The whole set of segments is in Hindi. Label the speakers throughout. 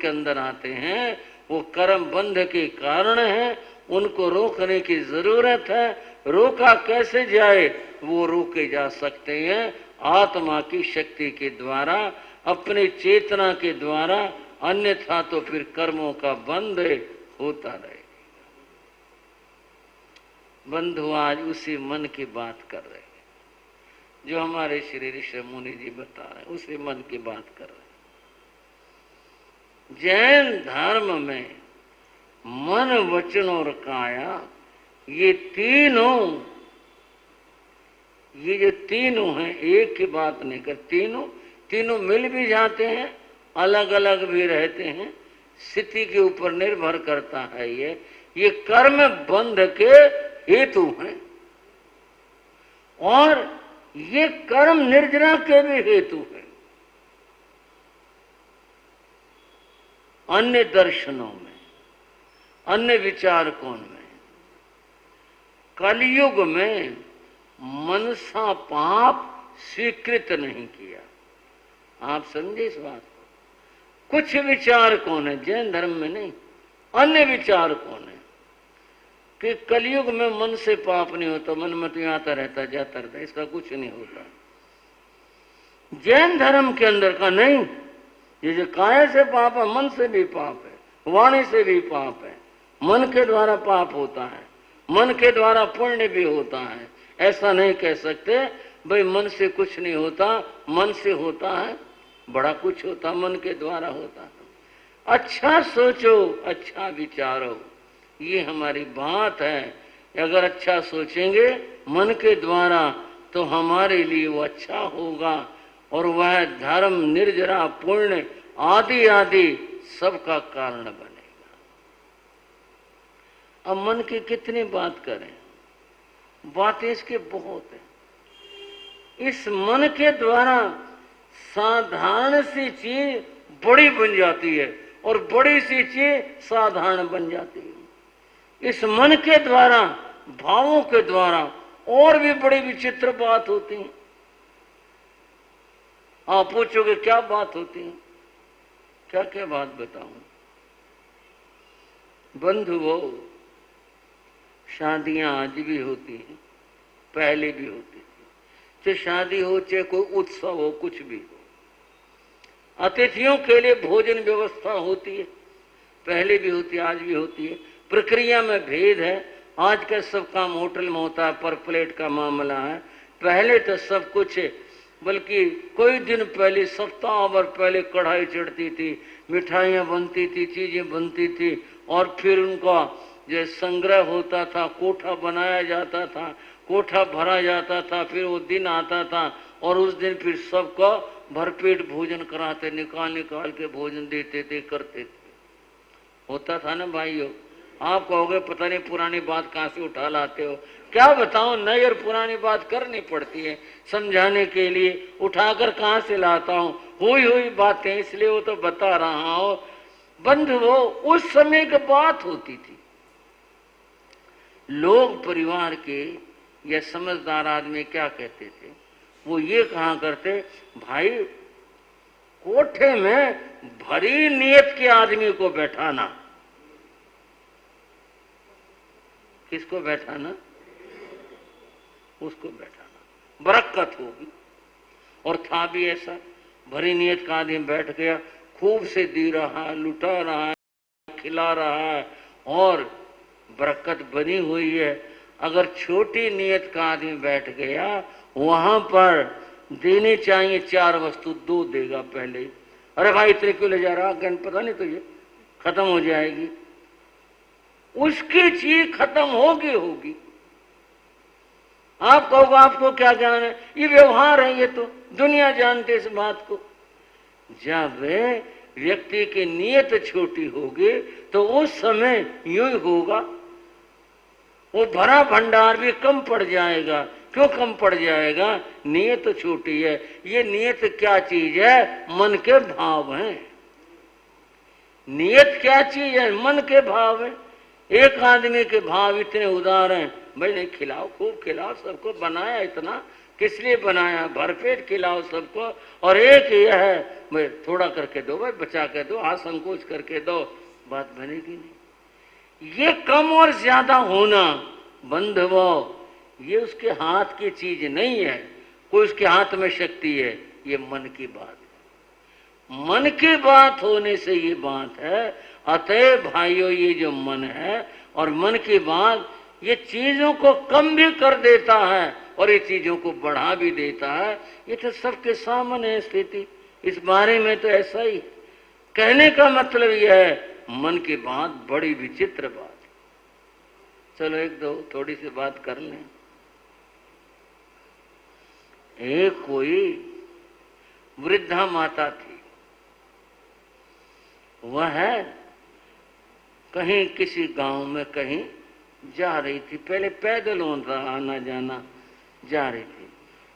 Speaker 1: के अंदर आते हैं वो कर्म बंध के कारण है, उनको रोकने की जरूरत है। रोका कैसे जाए? वो रोके जा सकते हैं आत्मा की शक्ति के द्वारा, अपने चेतना के द्वारा, अन्यथा तो फिर कर्मों का बंध होता रहेगा। बंधु आज उसी मन की बात कर रहे हैं जो हमारे श्री ऋषि मुनि जी बता रहे हैं, उसी मन की बात कर रहे हैं। जैन धर्म में मन, वचन और काया, ये जो तीनों हैं, एक की बात नहीं कर, तीनों मिल भी जाते हैं, अलग अलग भी रहते हैं, स्थिति के ऊपर निर्भर करता है। ये कर्म बंध के हेतु हैं और ये कर्म निर्जना के भी हेतु हैं। अन्य दर्शनों में, अन्य विचारकों में कलयुग में मनसा पाप स्वीकृत नहीं किया। आप समझे इस बात को? कुछ विचारकों ने, जैन धर्म में नहीं, अन्य विचारकों ने, कि कलयुग में मन से पाप नहीं होता, मन में तो आता रहता, जाता रहता, इसका कुछ नहीं होता। जैन धर्म के अंदर का नहीं, ये जो काया से पाप है, मन से भी पाप है, वाणी से भी पाप है, मन के द्वारा पाप होता है, मन के द्वारा पुण्य भी होता है। ऐसा नहीं कह सकते भाई मन से कुछ नहीं होता, मन से होता है, बड़ा कुछ होता, मन के द्वारा होता है। अच्छा सोचो, अच्छा विचारो, ये हमारी बात है। अगर अच्छा सोचेंगे मन के द्वारा तो हमारे लिए वो अच्छा होगा और वह धर्म, निर्जरा, पुण्य आदि आदि सबका कारण बनेगा। अब मन की कितनी बात करें, बातें इसके बहुत है। इस मन के द्वारा साधारण सी चीज बड़ी बन जाती है और बड़ी सी चीज साधारण बन जाती है। इस मन के द्वारा, भावों के द्वारा और भी बड़ी विचित्र बात होती है। आप पूछोगे क्या बात होती है? क्या क्या बात बताऊं? बंधुओं, शादियां आज भी होती हैं, पहले भी होती थी। चाहे शादी हो, चाहे कोई उत्सव हो, कुछ भी हो, अतिथियों के लिए भोजन व्यवस्था होती है, पहले भी होती है, आज भी होती है। प्रक्रिया में भेद है। आज का सब काम होटल में होता है, पर प्लेट का मामला है। पहले तो सब कुछ, बल्कि कोई दिन पहले, सप्ताह भर पहले कढ़ाई चढ़ती थी, मिठाइयाँ बनती थी, चीजें बनती थी और फिर उनका जो संग्रह होता था, कोठा बनाया जाता था, कोठा भरा जाता था, फिर वो दिन आता था और उस दिन फिर सबका भरपेट भोजन कराते, निकाल निकाल के भोजन देते थे, करते थे। होता था ना भाइयों? आप कहोगे पता नहीं पुरानी बात कहाँ से उठा लाते हो। क्या बताऊं, नई और पुरानी बात करनी पड़ती है समझाने के लिए, उठाकर कहाँ से लाता हूँ? हुई बातें, इसलिए वो तो बता रहा हूं। बंधुओं, उस समय की बात होती थी। लोग परिवार के या समझदार आदमी क्या कहते थे? वो ये कहा करते, भाई कोठे में भरी नीयत के आदमी को बैठाना। किसको बैठाना? उसको बैठाना, बरकत होगी। और था भी ऐसा, भरी नीयत का आदमी बैठ गया, खूब से दे रहा है, लुटा रहा है, खिला रहा है और बरकत बनी हुई है। अगर छोटी नीयत का आदमी बैठ गया, वहां पर देने चाहिए 4 वस्तु, 2 देगा पहले। अरे भाई इतने क्यों ले जा रहा, पता नहीं तुझे, खत्म हो जाएगी। उसकी चीज खत्म होगी। आप कहोगे आपको क्या ज्ञान है? ये व्यवहार है, ये तो दुनिया जानते इस बात को। जब व्यक्ति की नीयत छोटी होगी तो उस समय यूं ही होगा, वो भरा भंडार भी कम पड़ जाएगा। क्यों कम पड़ जाएगा? नीयत तो छोटी है। ये नीयत क्या चीज है? मन के भाव हैं। नीयत क्या चीज है? मन के भाव है। एक आदमी के भाव इतने उदार हैं, भाई नहीं खिलाओ, खूब खिलाओ, सबको बनाया इतना, किस लिए बनाया? भरपेट खिलाओ सबको, और एक ये है भाई थोड़ा करके दो, भाई बचा के दो, हाथ संकोच करके दो, बात बनेगी नहीं। ये कम और ज्यादा होना बंधुओं, ये उसके हाथ की चीज नहीं है, कोई उसके हाथ में शक्ति है, ये मन की बात है। मन की बात होने से ये बात है। अतएव भाइयों, ये जो मन है और मन की बात, ये चीजों को कम भी कर देता है और ये चीजों को बढ़ा भी देता है। ये तो सबके सामने है स्थिति, इस बारे में तो ऐसा ही। कहने का मतलब यह है, मन की बात बड़ी विचित्र बात है। चलो एक दो थोड़ी सी बात कर लें। एक कोई वृद्धा माता थी, वह है कहीं किसी गांव में कहीं जा रही थी, पहले पैदल आना जाना जा रही थी।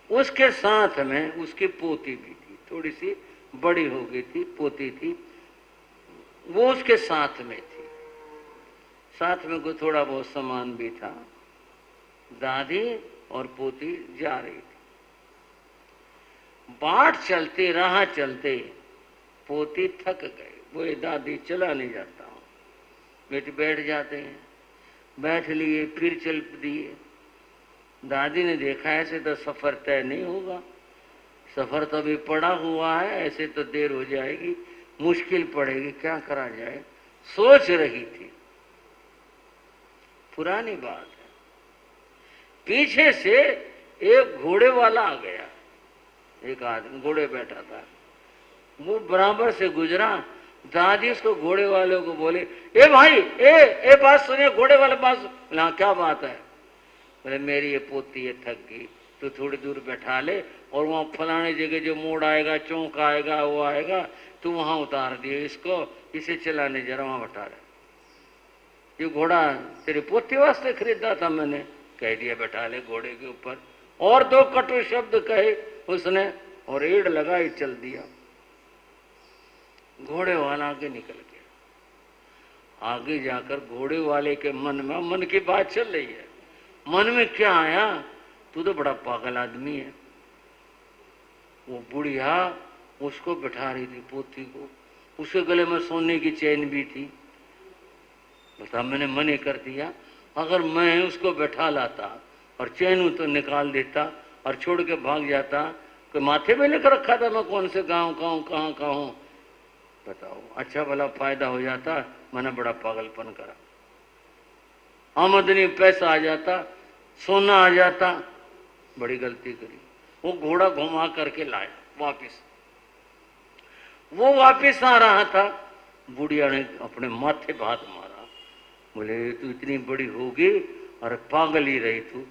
Speaker 1: उसके साथ में उसकी पोती भी थी, थोड़ी सी बड़ी हो गई थी, पोती थी, वो उसके साथ में थी। साथ में कोई थोड़ा बहुत सामान भी था। दादी और पोती जा रही थी। बाट चलते राह चलते पोती थक गए, बोले दादी चला नहीं जाता हूँ। बेटे बैठ जाते हैं, बैठ लिए, फिर चल दिए। दादी ने देखा ऐसे तो सफर तय नहीं होगा, सफर तो अभी पड़ा हुआ है, ऐसे तो देर हो जाएगी, मुश्किल पड़ेगी, क्या करा जाए, सोच रही थी। पुरानी बात है, पीछे से एक घोड़े वाला आ गया। एक आदमी घोड़े बैठा था, वो बराबर से गुजरा। दादी उसको घोड़े वाले को बोले, ए भाई, ए बात सुनिए, घोड़े वाले बात। ना क्या बात है? बोले मेरी ये पोती है, थक गई, तो थोड़ी दूर बैठा ले, और वहाँ फलाने जगह जो मोड़ आएगा, चौक आएगा, वो आएगा, तो वहाँ उतार दिए इसको, इसे चलाने जरा वहाँ बैठा रहे। ये घोड़ा तेरी पोती वास्ते खरीदा था मैंने। कह दिया बैठा ले घोड़े के ऊपर, और दो कटु शब्द कहे उसने, और एड़ लगाई, चल दिया। घोड़े वाला आगे निकल गया। आगे जाकर घोड़े वाले के मन की बात चल रही है। मन में क्या आया, तू तो बड़ा पागल आदमी है। वो बुढ़िया उसको बैठा रही थी, पोती को, उसके गले में सोने की चैन भी थी। बता, मैंने मने कर दिया, अगर मैं उसको बैठा लाता और चैन तो निकाल देता और छोड़ के भाग जाता, कि माथे पे लेकर रखा था मैं, कौन से गांव का हूं, कहाँ हूं, बताओ, अच्छा भला फायदा हो जाता, मैंने बड़ा पागलपन करा। आमदनी पैसा आ जाता, सोना आ जाता, बड़ी गलती करी। वो घोड़ा घुमा करके लाया वापिस। वो वापिस आ रहा था, बुढ़िया ने अपने माथे पे हाथ मारा, बोले तू इतनी बड़ी होगी और पागल ही रही तू,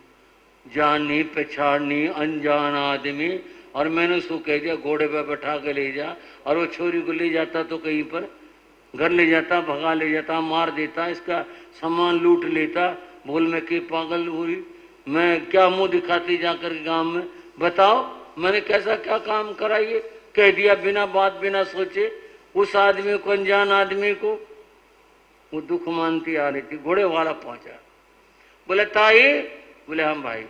Speaker 1: जानी पहचानी अनजान आदमी। और मैंने उसको कह दिया घोड़े पे बैठा के ले जा, और वो छोरी को ले जाता तो कहीं पर घर ले जाता, भगा ले जाता, मार देता, इसका सामान लूट लेता। बोल मैं कि पागल हुई, मैं क्या मुंह दिखाती जाकर गांव में, बताओ मैंने कैसा क्या काम करा? ये कह दिया बिना बात बिना सोचे उस आदमी को, अनजान आदमी को। वो दुख मानती आ रही थी। घोड़े वाला पहुंचा, बोले ताई। बोले हम भाई,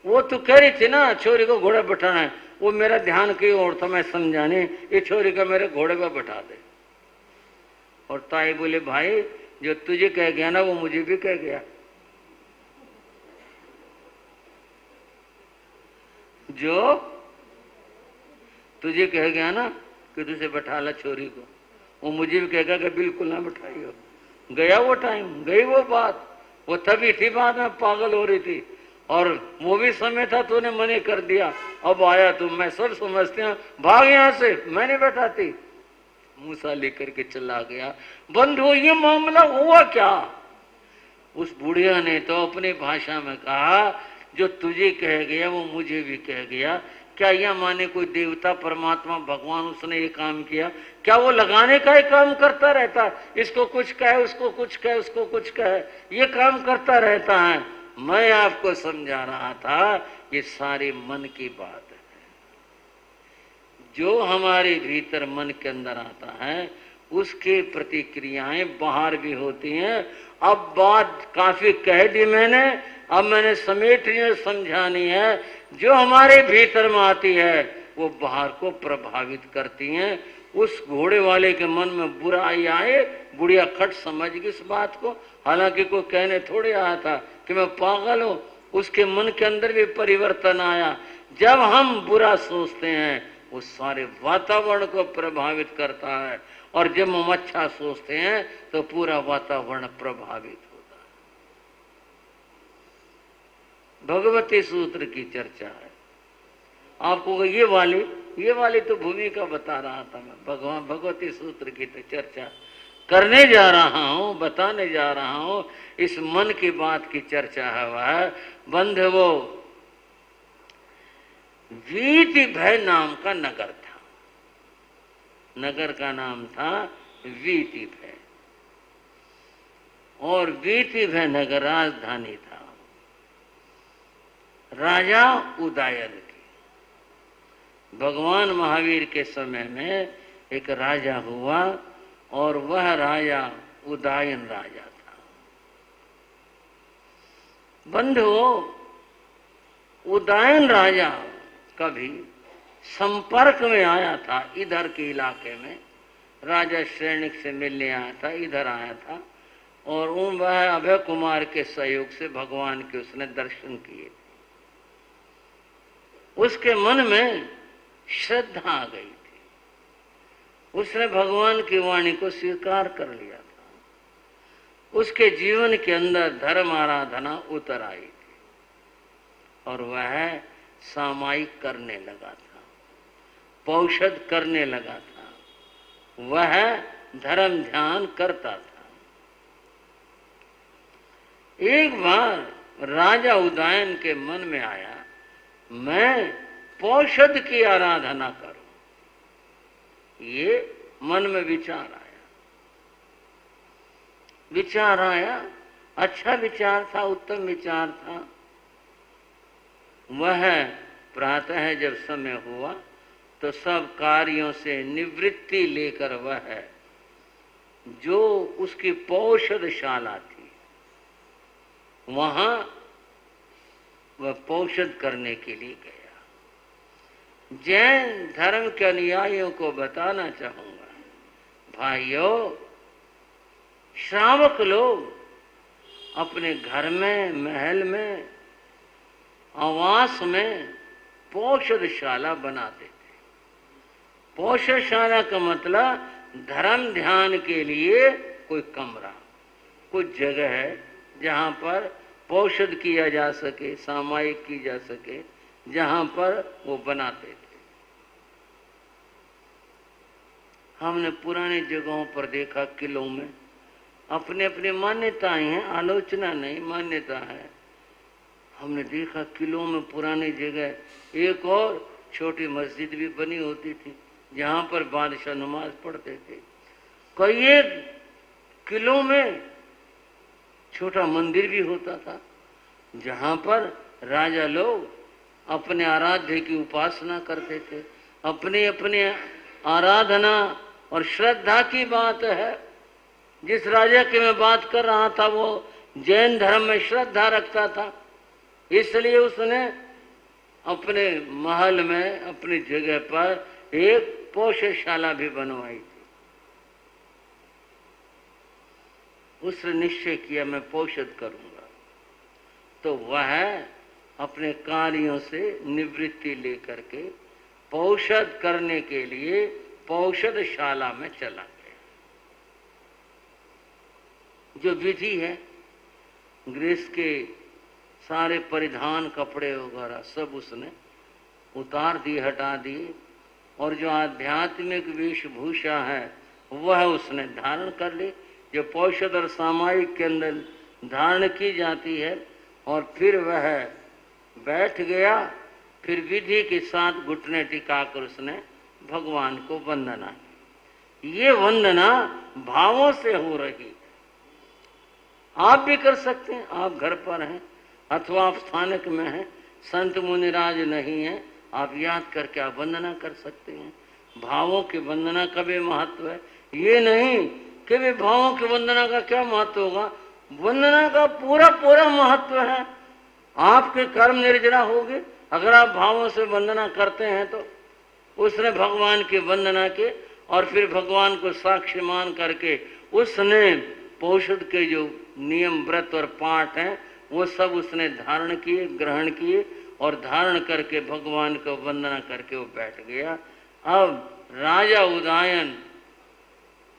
Speaker 1: वो तो कह रही थी ना छोरी को घोड़े बैठाना है, वो मेरा ध्यान कहीं और था, मैं समझाने, ये छोरी का मेरे घोड़े पे बैठा दे। और ताई बोले भाई, जो तुझे कह गया ना वो मुझे भी कह गया। जो तुझे कह गया ना कि तुझे बैठा ला छोरी को, वो मुझे भी कहेगा कि बिल्कुल ना बैठाइयो। गया वो टाइम, गई वो बात, वो तभी थी बात में पागल हो रही थी, और वो भी समय था तूने मने कर दिया। अब आया तुम, मैं सब समझते हैं, भाग यहां से, मैं नहीं बैठाती। मूसा लेकर के चला गया। बंधु ये मामला हुआ क्या? उस बुढ़िया ने तो अपनी भाषा में कहा, जो तुझे कह गया वो मुझे भी कह गया। क्या यह माने कोई देवता परमात्मा भगवान उसने ये काम किया? क्या वो लगाने का ही काम करता रहता है? इसको कुछ कहे, उसको कुछ कहे, उसको कुछ कहे, ये काम करता रहता है। मैं आपको समझा रहा था, ये सारी मन की बात है। जो हमारे भीतर मन के अंदर आता है उसके प्रतिक्रियाएं बाहर भी होती हैं। अब बात काफी कह दी मैंने, अब मैंने समेटनी और समझानी है। जो हमारे भीतर में आती है वो बाहर को प्रभावित करती हैं। उस घोड़े वाले के मन में बुराई आए, बुढ़िया खट समझ गई इस बात को, हालांकि कोई कहने थोड़े आया था कि मैं पागल हूं। उसके मन के अंदर भी परिवर्तन आया। जब हम बुरा सोचते हैं वो सारे वातावरण को प्रभावित करता है, और जब हम अच्छा सोचते हैं तो पूरा वातावरण प्रभावित होता है। भगवती सूत्र की चर्चा है। आपको ये वाली तो भूमिका बता रहा था मैं। भगवान भगवती सूत्र की तो चर्चा करने जा रहा हूं, बताने जा रहा हूं। इस मन की बात की चर्चा है। वह बंधवो वीति भय नाम का नगर था। नगर का नाम था वीति भय, और वीति भय नगर राजधानी था राजा उदयन की। भगवान महावीर के समय में एक राजा हुआ, और वह राजा उदयन राजा था। बंधुओं, उदयन राजा कभी संपर्क में आया था इधर के इलाके में। राजा सैनिक से मिलने आया था, इधर आया था, और वह अभय कुमार के सहयोग से भगवान के उसने दर्शन किए। उसके मन में श्रद्धा आ गई थी। उसने भगवान की वाणी को स्वीकार कर लिया था। उसके जीवन के अंदर धर्म आराधना उतर आई थी, और वह सामायिक करने लगा था, पौषध करने लगा था। वह धर्म ध्यान करता था। एक बार राजा उदयन के मन में आया, मैं पौषध की आराधना करूं। ये मन में विचार आया। अच्छा विचार था, उत्तम विचार था। वह प्रातः जब समय हुआ तो सब कार्यों से निवृत्ति लेकर वह जो उसकी पौषधशाला थी वहां वह पौषध करने के लिए गया। जैन धर्म के अनुयायियों को बताना चाहूंगा, भाइयों, श्रावक लोग अपने घर में, महल में, आवास में पौषधशाला बनाते थे। पौषधशाला का मतलब धर्म ध्यान के लिए कोई कमरा, कुछ जगह है जहां पर पौषध किया जा सके, सामायिक की जा सके, जहां पर वो बनाते थे। हमने पुरानी जगहों पर देखा, किलों में अपने अपने मान्यताएं हैं, आलोचना नहीं, मान्यता है। हमने देखा किलों में पुरानी जगह एक और छोटी मस्जिद भी बनी होती थी जहां पर बादशाह नमाज पढ़ते थे। कई एक किलों में छोटा मंदिर भी होता था जहां पर राजा लोग अपने आराध्य की उपासना करते थे। अपने अपने आराधना और श्रद्धा की बात है। जिस राजा की मैं बात कर रहा था वो जैन धर्म में श्रद्धा रखता था, इसलिए उसने अपने महल में, अपनी जगह पर एक पौषधशाला भी बनवाई थी। उसने निश्चय किया मैं पौषध करूंगा, तो वह अपने कार्यों से निवृत्ति लेकर के पौषध करने के लिए पौषधशाला में चला गया। जो विधि है, गृहस्थ के सारे परिधान, कपड़े वगैरह सब उसने उतार दिए, हटा दिए, और जो आध्यात्मिक वेशभूषा है वह उसने धारण कर ली, जो पौषध और सामायिक के अंदर धारण की जाती है। और फिर वह बैठ गया। फिर विधि के साथ घुटने टिकाकर उसने भगवान को वंदना की। ये वंदना भावों से हो रही है। आप भी कर सकते हैं। आप घर पर हैं अथवा आप स्थानक में हैं, संत मुनिराज नहीं है, आप याद करके आप वंदना कर सकते हैं। भावों की वंदना का भी महत्व है। ये नहीं कि वे भावों की वंदना का क्या महत्व होगा। वंदना का पूरा पूरा महत्व है। आपके कर्म निर्जरा होगे अगर आप भावों से वंदना करते हैं तो। उसने भगवान की वंदना की और फिर भगवान को साक्षी मान करके उसने पौषध के जो नियम व्रत और पाठ हैं वो सब उसने धारण किए, ग्रहण किए और धारण करके भगवान को वंदना करके वो बैठ गया। अब राजा उदयन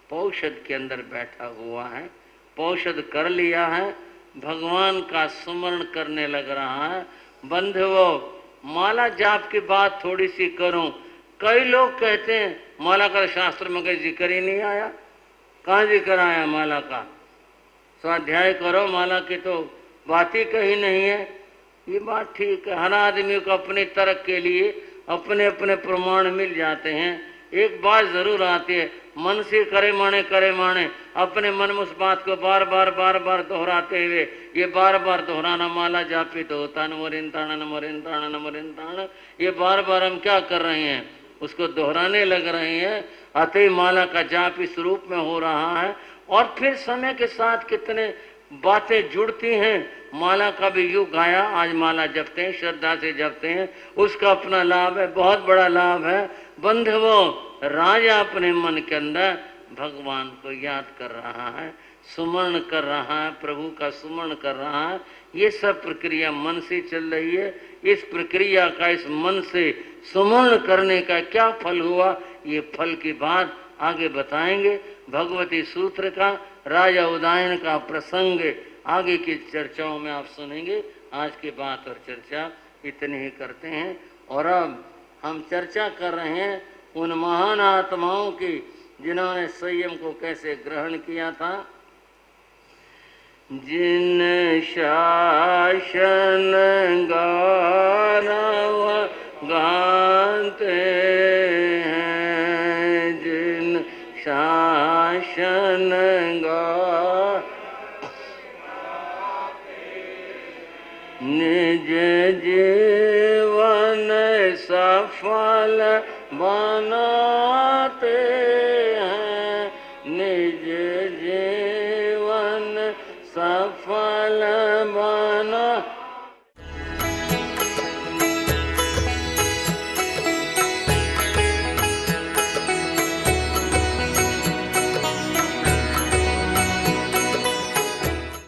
Speaker 1: पौषध के अंदर बैठा हुआ है, पौषध कर लिया है, भगवान का स्मरण करने लग रहा है। बंधुओं, माला जाप की बात थोड़ी सी करूं। कई लोग कहते हैं माला का शास्त्र में कोई जिक्र ही नहीं आया। कहाँ जिक्र आया माला का? स्वाध्याय करो, माला की तो बात ही कहीं नहीं है। ये बात ठीक है, हर आदमी को अपने तर्क के लिए अपने अपने प्रमाण मिल जाते हैं। एक बात जरूर आती है, मन से करे माने अपने मन में उस बात को बार बार दोहराते हुए ये बार बार दोहराना माला जापित होता नमरिंताण। ये बार बार हम क्या कर रहे हैं? उसको दोहराने लग रहे हैं। अतः माला का जाप इस रूप में हो रहा है। और फिर समय के साथ कितने बातें जुड़ती हैं। माला का भी युग आया, आज माला जपते हैं, श्रद्धा से जपते हैं, उसका अपना लाभ है, बहुत बड़ा लाभ है। बंधुओं, राजा अपने मन के अंदर भगवान को याद कर रहा है, सुमरण कर रहा है, प्रभु का सुमरण कर रहा है। ये सब प्रक्रिया मन से चल रही है। इस प्रक्रिया का, इस मन से सुमरण करने का क्या फल हुआ, ये फल की बात आगे बताएंगे। भगवती सूत्र का, राजा उदयन का प्रसंग आगे की चर्चाओं में आप सुनेंगे। आज की बात और चर्चा इतनी ही करते हैं। और अब हम चर्चा कर रहे हैं उन महान आत्माओं की जिन्होंने संयम को कैसे ग्रहण किया था। जिन शासन गानव गाते हैं, जिन शासन निज जीवन सफल बनाते हैं।